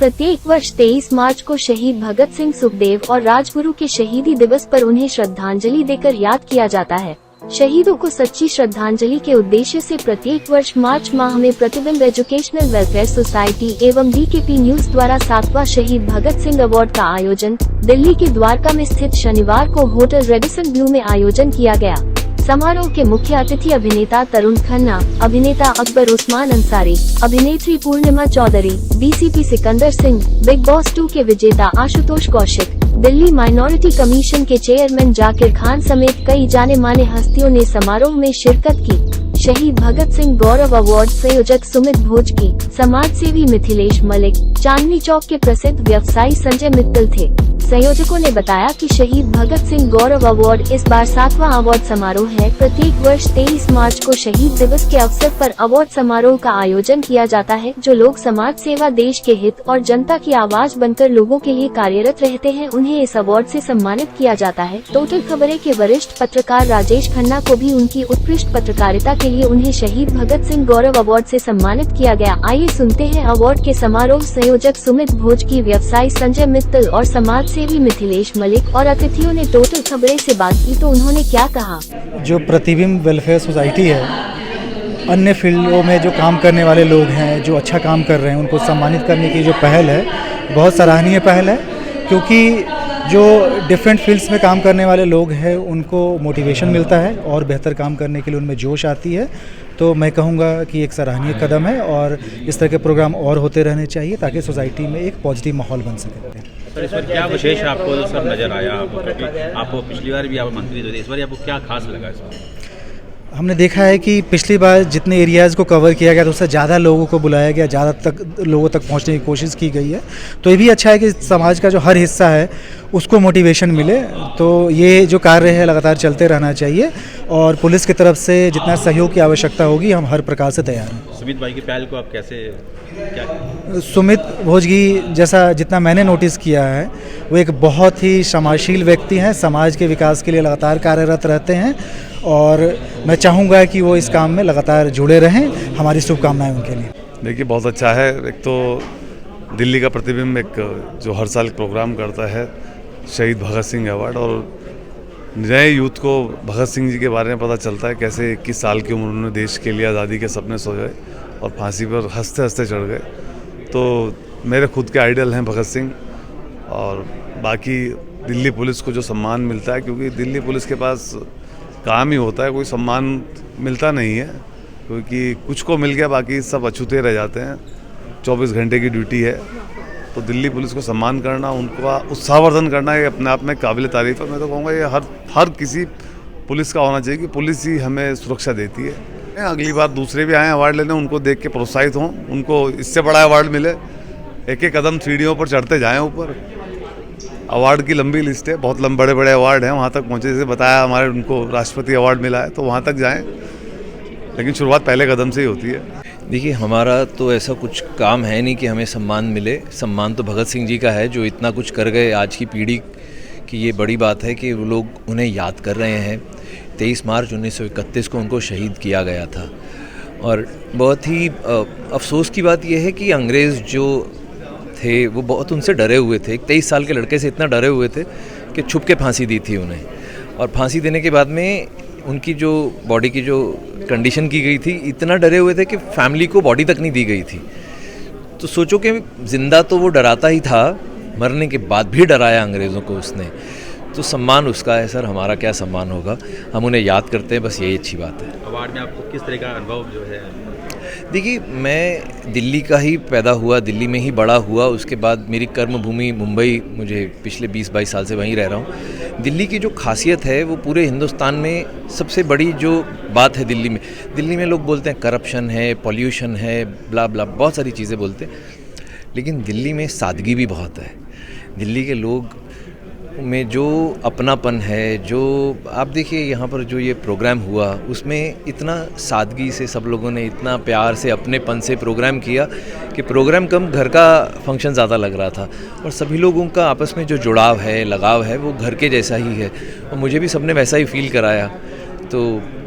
प्रत्येक वर्ष 23 मार्च को शहीद भगत सिंह, सुखदेव और राजगुरु के शहीदी दिवस पर उन्हें श्रद्धांजलि देकर याद किया जाता है। शहीदों को सच्ची श्रद्धांजलि के उद्देश्य से प्रत्येक वर्ष मार्च माह में प्रतिबिंब एजुकेशनल वेलफेयर सोसाइटी एवं DKP न्यूज द्वारा 7वां शहीद भगत सिंह अवार्ड का आयोजन दिल्ली के द्वारका में स्थित शनिवार को होटल रेडिसन ब्लू में आयोजन किया गया। समारोह के मुख्य अतिथि अभिनेता तरुण खन्ना, अभिनेता अकबर उस्मान अंसारी, अभिनेत्री Purnima Chaudhary, DCP Sikandar Singh, Bigg Boss 2 के विजेता आशुतोष कौशिक, दिल्ली माइनॉरिटी कमीशन के चेयरमैन जाकिर खान समेत कई जाने माने हस्तियों ने समारोह में शिरकत की। शहीद भगत सिंह गौरव अवार्ड संयोजक सुमित भोजकी, समाजसेवी मिथिलेश मलिक, चांदनी चौक के प्रसिद्ध व्यवसायी संजय मित्तल थे। संयोजकों ने बताया कि शहीद भगत सिंह गौरव अवार्ड इस बार 7वां अवार्ड समारोह है। प्रत्येक वर्ष 23 मार्च को शहीद दिवस के अवसर पर अवार्ड समारोह का आयोजन किया जाता है। जो लोग समाज सेवा, देश के हित और जनता की आवाज बनकर लोगों के लिए कार्यरत रहते हैं, उन्हें इस अवार्ड से सम्मानित किया जाता है। टोटल खबरें के वरिष्ठ पत्रकार राजेश खन्ना को भी उनकी उत्कृष्ट पत्रकारिता के लिए उन्हें शहीद भगत सिंह गौरव अवार्ड से सम्मानित किया गया। आइए सुनते हैं अवार्ड के समारोह संयोजक सुमित भोजकी, व्यवसायी संजय मित्तल और समाजसेवी मिथिलेश मलिक और अतिथियों ने टोटल खबरें से बात की तो उन्होंने क्या कहा। जो प्रतिबिंब वेलफेयर सोसाइटी है, अन्य फील्डों में जो काम करने वाले लोग हैं, जो अच्छा काम कर रहे हैं, उनको सम्मानित करने की जो पहल है, बहुत सराहनीय पहल है। क्योंकि जो डिफरेंट फील्ड्स में काम करने वाले लोग हैं, उनको मोटिवेशन मिलता है और बेहतर काम करने के लिए उनमें जोश आती है। तो मैं कहूँगा कि एक सराहनीय कदम है और इस तरह के प्रोग्राम और होते रहने चाहिए ताकि सोसाइटी में एक पॉजिटिव माहौल बन सके। सर, इस बार क्या विशेष आपको सर नज़र आया? आपको पिछली बार भी आप मंत्री थे, इस बार आपको क्या खास लगा इसमें? हमने देखा है कि पिछली बार जितने एरियाज़ को कवर किया गया तो उससे ज़्यादा लोगों को बुलाया गया, ज़्यादा तक लोगों तक पहुंचने की कोशिश की गई है। तो ये भी अच्छा है कि समाज का जो हर हिस्सा है उसको मोटिवेशन मिले। तो ये जो कार्य है लगातार चलते रहना चाहिए और पुलिस की तरफ से जितना सहयोग की आवश्यकता होगी हम हर प्रकार से तैयार हैं। सुमित भाई की पहल को आप कैसे सुमित भोजगी जैसा जितना मैंने नोटिस किया है, वो एक बहुत ही समाजशील व्यक्ति हैं, समाज के विकास के लिए लगातार कार्यरत रहते हैं और मैं चाहूँगा कि वो इस काम में लगातार जुड़े रहें। हमारी शुभकामनाएं उनके लिए। देखिए, बहुत अच्छा है। एक तो दिल्ली का प्रतिबिंब एक जो हर साल प्रोग्राम करता है शहीद भगत सिंह अवार्ड, और नए यूथ को भगत सिंह जी के बारे में पता चलता है कैसे 21 साल की उम्र उन्होंने देश के लिए आज़ादी के सपने सोए और फांसी पर हंसते हंसते चढ़ गए। तो मेरे खुद के आइडल हैं भगत सिंह। और बाकी दिल्ली पुलिस को जो सम्मान मिलता है, क्योंकि दिल्ली पुलिस के पास काम ही होता है, कोई सम्मान मिलता नहीं है, क्योंकि कुछ को मिल गया बाकी सब अछूते रह जाते हैं। 24 घंटे की ड्यूटी है, तो दिल्ली पुलिस को सम्मान करना, उनका उत्साहवर्धन करना, ये अपने आप में काबिल तारीफ है। मैं तो कहूँगा ये हर किसी पुलिस का होना चाहिए कि पुलिस ही हमें सुरक्षा देती है। अगली बार दूसरे भी आए अवार्ड लेने, उनको देख के प्रोत्साहित हों, उनको इससे बड़ा अवार्ड मिले। एक एक कदम सीढ़ियों पर चढ़ते जाएं ऊपर। अवार्ड की लंबी लिस्ट है, बहुत बड़े बड़े अवार्ड हैं, वहाँ तक पहुँचे। जैसे बताया हमारे उनको राष्ट्रपति अवार्ड मिला है, तो वहाँ तक जाएं, लेकिन शुरुआत पहले कदम से ही होती है। देखिए, हमारा तो ऐसा कुछ काम है नहीं कि हमें सम्मान मिले। सम्मान तो भगत सिंह जी का है जो इतना कुछ कर गए। आज की पीढ़ी की ये बड़ी बात है कि वो लोग उन्हें याद कर रहे हैं। 23 मार्च 1931 को उनको शहीद किया गया था। और बहुत ही अफसोस की बात यह है कि अंग्रेज़ जो थे वो बहुत उनसे डरे हुए थे। 23 साल के लड़के से इतना डरे हुए थे कि छुप के फांसी दी थी उन्हें। और फांसी देने के बाद में उनकी जो बॉडी की जो कंडीशन की गई थी, इतना डरे हुए थे कि फैमिली को बॉडी तक नहीं दी गई थी। तो सोचो कि जिंदा तो वो डराता ही था, मरने के बाद भी डराया अंग्रेज़ों को उसने। तो सम्मान उसका है सर, हमारा क्या सम्मान होगा। हम उन्हें याद करते हैं, बस यही अच्छी बात है। अवार्ड में आपको किस तरह का अनुभव जो है? देखिए, मैं दिल्ली का ही पैदा हुआ, दिल्ली में ही बड़ा हुआ। उसके बाद मेरी कर्मभूमि मुंबई, मुझे पिछले 20-22 साल से वहीं रह रहा हूँ। दिल्ली की जो खासियत है वो पूरे हिंदुस्तान में सबसे बड़ी जो बात है दिल्ली में लोग बोलते हैं करप्शन है, पॉल्यूशन है, ब्ला ब्ला, बहुत सारी चीज़ें बोलते हैं, लेकिन दिल्ली में सादगी भी बहुत है। दिल्ली के लोग में जो अपनापन है, जो आप देखिए यहाँ पर जो ये प्रोग्राम हुआ उसमें इतना सादगी से सब लोगों ने इतना प्यार से अपनेपन से प्रोग्राम किया कि प्रोग्राम कम घर का फंक्शन ज़्यादा लग रहा था। और सभी लोगों का आपस में जो जुड़ाव है, लगाव है, वो घर के जैसा ही है और मुझे भी सबने वैसा ही फील कराया। तो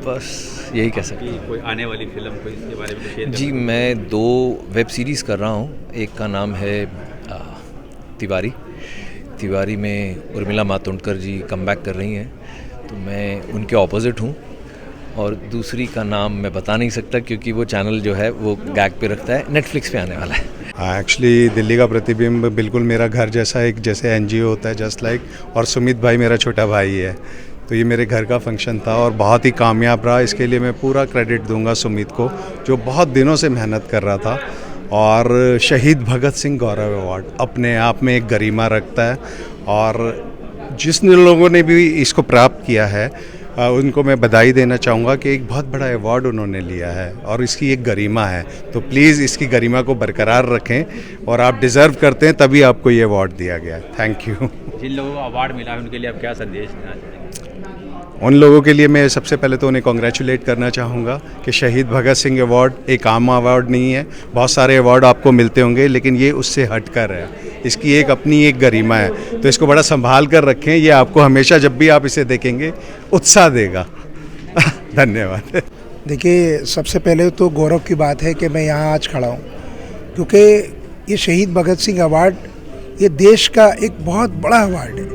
बस यही कह सकते हैं। कोई आने वाली फिल्म, कोई इसके बारे में शेयर? जी, मैं 2 वेब सीरीज़ कर रहा हूँ। एक का नाम है तिवारी में उर्मिला मातोंडकर जी कमबैक कर रही हैं, तो मैं उनके ऑपोजिट हूँ। और दूसरी का नाम मैं बता नहीं सकता क्योंकि वो चैनल जो है वो गैग पे रखता है, नेटफ्लिक्स पे आने वाला है। एक्चुअली दिल्ली का प्रतिबिंब बिल्कुल मेरा घर जैसा, एक जैसे एनजीओ होता है जस्ट लाइक, और सुमित भाई मेरा छोटा भाई है, तो ये मेरे घर का फंक्शन था और बहुत ही कामयाब रहा। इसके लिए मैं पूरा क्रेडिट दूंगा सुमित को, जो बहुत दिनों से मेहनत कर रहा था। और शहीद भगत सिंह गौरव अवार्ड अपने आप में एक गरिमा रखता है, और जिस लोगों ने भी इसको प्राप्त किया है उनको मैं बधाई देना चाहूँगा कि एक बहुत बड़ा अवार्ड उन्होंने लिया है और इसकी एक गरिमा है। तो प्लीज़ इसकी गरिमा को बरकरार रखें, और आप डिज़र्व करते हैं तभी आपको ये अवार्ड दिया गया है। Thank you. जिन लोगों को अवार्ड मिला है उनके लिए आप क्या संदेश देना चाहेंगे? उन लोगों के लिए मैं सबसे पहले तो उन्हें कॉन्ग्रेचुलेट करना चाहूँगा कि शहीद भगत सिंह अवार्ड एक आम अवार्ड नहीं है। बहुत सारे अवार्ड आपको मिलते होंगे, लेकिन ये उससे हटकर है, इसकी एक अपनी एक गरिमा है। तो इसको बड़ा संभाल कर रखें, ये आपको हमेशा जब भी आप इसे देखेंगे उत्साह देगा। धन्यवाद। देखिए, सबसे पहले तो गौरव की बात है कि मैं यहाँ आज खड़ा हूँ, क्योंकि ये शहीद भगत सिंह अवार्ड ये देश का एक बहुत बड़ा अवार्ड है,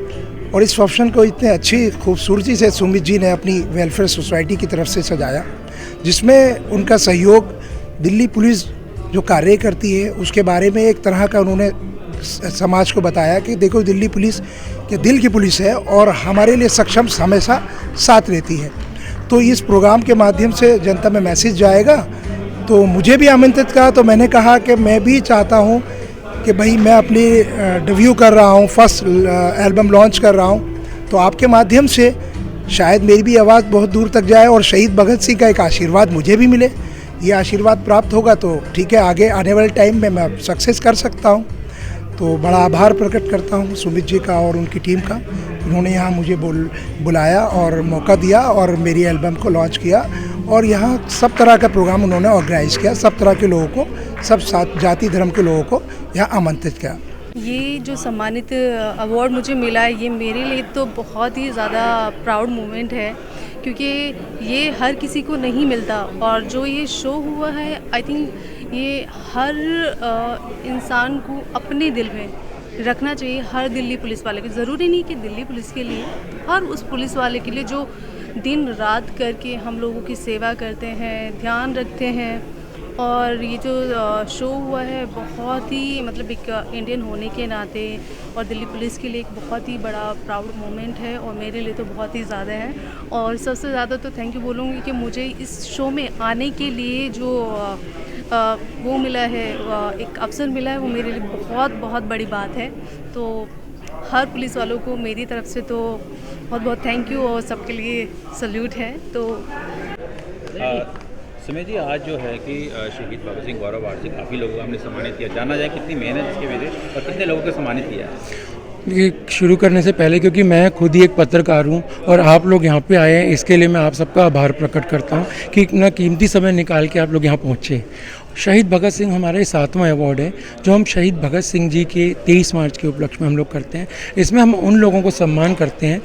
और इस फंक्शन को इतने अच्छी खूबसूरती से सुमित जी ने अपनी वेलफेयर सोसाइटी की तरफ से सजाया, जिसमें उनका सहयोग दिल्ली पुलिस जो कार्य करती है उसके बारे में एक तरह का उन्होंने समाज को बताया कि देखो, दिल्ली पुलिस ये दिल की पुलिस है और हमारे लिए सक्षम हमेशा साथ रहती है। तो इस प्रोग्राम के माध्यम से जनता में मैसेज जाएगा। तो मुझे भी आमंत्रित कहा, तो मैंने कहा कि मैं भी चाहता हूँ कि भाई मैं अपनी डेब्यू कर रहा हूँ, फर्स्ट एल्बम लॉन्च कर रहा हूँ, तो आपके माध्यम से शायद मेरी भी आवाज़ बहुत दूर तक जाए और शहीद भगत सिंह का एक आशीर्वाद मुझे भी मिले। ये आशीर्वाद प्राप्त होगा तो ठीक है, आगे आने वाले टाइम में मैं सक्सेस कर सकता हूँ। तो बड़ा आभार प्रकट करता हूँ सुमित जी का और उनकी टीम का, उन्होंने यहाँ मुझे बुलाया और मौका दिया और मेरी एल्बम को लॉन्च किया, और यहाँ सब तरह का प्रोग्राम उन्होंने ऑर्गेनाइज किया, सब तरह के लोगों को, सब साथ जाति धर्म के लोगों को यहाँ आमंत्रित किया। ये जो सम्मानित अवार्ड मुझे मिला है, ये मेरे लिए तो बहुत ही ज़्यादा प्राउड मोमेंट है, क्योंकि ये हर किसी को नहीं मिलता। और जो ये शो हुआ है, आई थिंक ये हर इंसान को अपने दिल में रखना चाहिए, हर दिल्ली पुलिस वाले को। ज़रूरी नहीं कि दिल्ली पुलिस के लिए, हर उस पुलिस वाले के लिए जो दिन रात करके हम लोगों की सेवा करते हैं, ध्यान रखते हैं। और ये जो शो हुआ है बहुत ही मतलब एक इंडियन होने के नाते और दिल्ली पुलिस के लिए एक बहुत ही बड़ा प्राउड मोमेंट है, और मेरे लिए तो बहुत ही ज़्यादा है। और सबसे ज़्यादा तो थैंक यू बोलूँगी कि मुझे इस शो में आने के लिए जो वो मिला है, एक अवसर मिला है, वो मेरे लिए बहुत बहुत बड़ी बात है। तो हर पुलिस वालों को मेरी तरफ से तो बहुत बहुत थैंक यू, और सबके लिए सल्यूट है। तो सुमित जी, आज जो है कि शहीद भगत सिंह गौरव अवार्ड से काफ़ी लोगों को हमने सम्मानित किया, जाना जाए कितनी मेहनत इसके वजह और कितने लोगों को सम्मानित किया है? ये शुरू करने से पहले, क्योंकि मैं खुद ही एक पत्रकार हूँ और आप लोग यहाँ पे आए हैं, इसके लिए मैं आप सबका आभार प्रकट करता हूँ कि इतना कीमती समय निकाल के आप लोग यहाँ पहुँचे। शहीद भगत सिंह हमारा 7वां अवार्ड है जो हम शहीद भगत सिंह जी के 23 मार्च के उपलक्ष्य में हम लोग करते हैं। इसमें हम उन लोगों को सम्मान करते हैं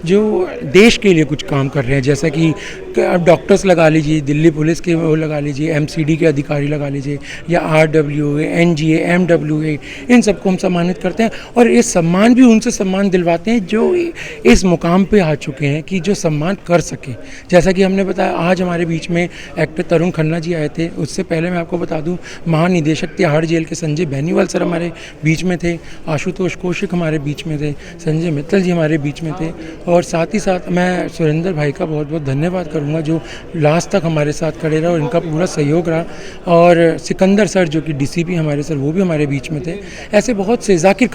जो देश के लिए कुछ काम कर रहे हैं, जैसा कि डॉक्टर्स लगा लीजिए, दिल्ली पुलिस के वो लगा लीजिए, MCD के अधिकारी लगा लीजिए, या RWA, NGA, MWA, इन सबको हम सम्मानित करते हैं। और ये सम्मान भी उनसे सम्मान दिलवाते हैं जो इस मुकाम पे आ चुके हैं कि जो सम्मान कर सकें। जैसा कि हमने बताया, आज हमारे बीच में एक्टर तरुण खन्ना जी आए थे। उससे पहले मैं आपको बता दूं, महानिदेशक तिहाड़ जेल के संजय बेनीवाल सर हमारे बीच में थे, आशुतोष कौशिक हमारे बीच में थे, संजय मित्तल जी हमारे बीच में थे। और साथ ही साथ मैं सुरेंद्र भाई का बहुत बहुत धन्यवाद करूंगा जो लास्ट तक हमारे साथ खड़े रहा और इनका पूरा सहयोग रहा। और सिकंदर सर जो कि DCP हमारे सर, वो भी हमारे बीच में थे। ऐसे बहुत से, जाकिर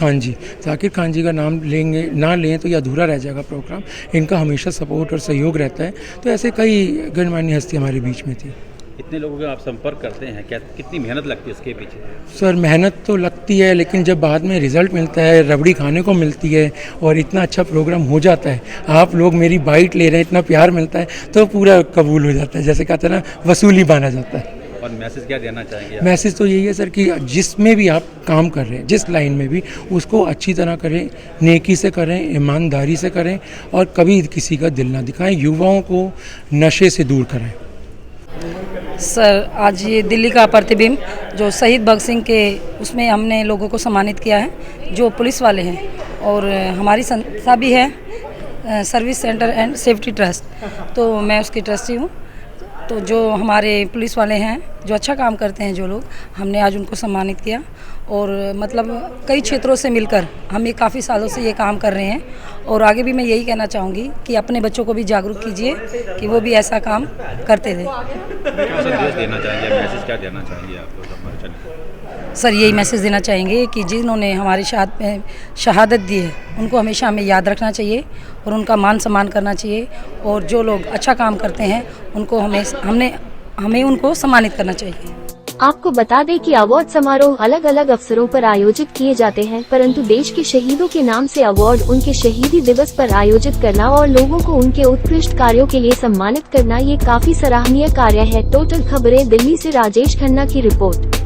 खान जी का नाम लेंगे ना लें तो ये अधूरा रह जाएगा प्रोग्राम। इनका हमेशा सपोर्ट और सहयोग रहता है। तो ऐसे कई गणमान्य हस्ती हमारे बीच में थी। इतने लोगों का आप संपर्क करते हैं, क्या कितनी मेहनत लगती है इसके पीछे? सर, मेहनत तो लगती है, लेकिन जब बाद में रिज़ल्ट मिलता है, रबड़ी खाने को मिलती है और इतना अच्छा प्रोग्राम हो जाता है, आप लोग मेरी बाइट ले रहे हैं, इतना प्यार मिलता है, तो पूरा कबूल हो जाता है। जैसे कहते हैं ना, वसूली माना जाता है। और मैसेज क्या देना चाहेंगे? मैसेज तो यही है सर कि जिसमें भी आप काम कर रहे हैं, जिस लाइन में भी, उसको अच्छी तरह करें, नेकी से करें, ईमानदारी से करें और कभी किसी का दिल ना दिखाएं। युवाओं को नशे से दूर करें। सर, आज ये दिल्ली का प्रतिबिंब जो शहीद भगत सिंह के उसमें हमने लोगों को सम्मानित किया है, जो पुलिस वाले हैं और हमारी संस्था भी है service centre and safety trust, तो मैं उसकी ट्रस्टी हूँ। तो जो हमारे पुलिस वाले हैं जो अच्छा काम करते हैं जो लोग, हमने आज उनको सम्मानित किया। और मतलब कई क्षेत्रों से मिलकर हम ये काफ़ी सालों से ये काम कर रहे हैं और आगे भी मैं यही कहना चाहूँगी कि अपने बच्चों को भी जागरूक कीजिए कि वो भी ऐसा काम करते थे। क्या संदेश देना चाहेंगे, मैसेज क्या देना चाहेंगे आप हमारे चैनल को? सर, यही मैसेज देना चाहेंगे कि जिन्होंने हमारी शहादत दी है उनको हमेशा हमें याद रखना चाहिए और उनका मान सम्मान करना चाहिए, और जो लोग अच्छा काम करते हैं उनको हमें उनको सम्मानित करना चाहिए। आपको बता दें कि अवार्ड समारोह अलग अलग अवसरों पर आयोजित किए जाते हैं, परंतु देश के शहीदों के नाम से अवार्ड उनके शहीदी दिवस पर आयोजित करना और लोगों को उनके उत्कृष्ट कार्यों के लिए सम्मानित करना ये काफी सराहनीय कार्य है। टोटल खबरें दिल्ली से राजेश खन्ना की रिपोर्ट।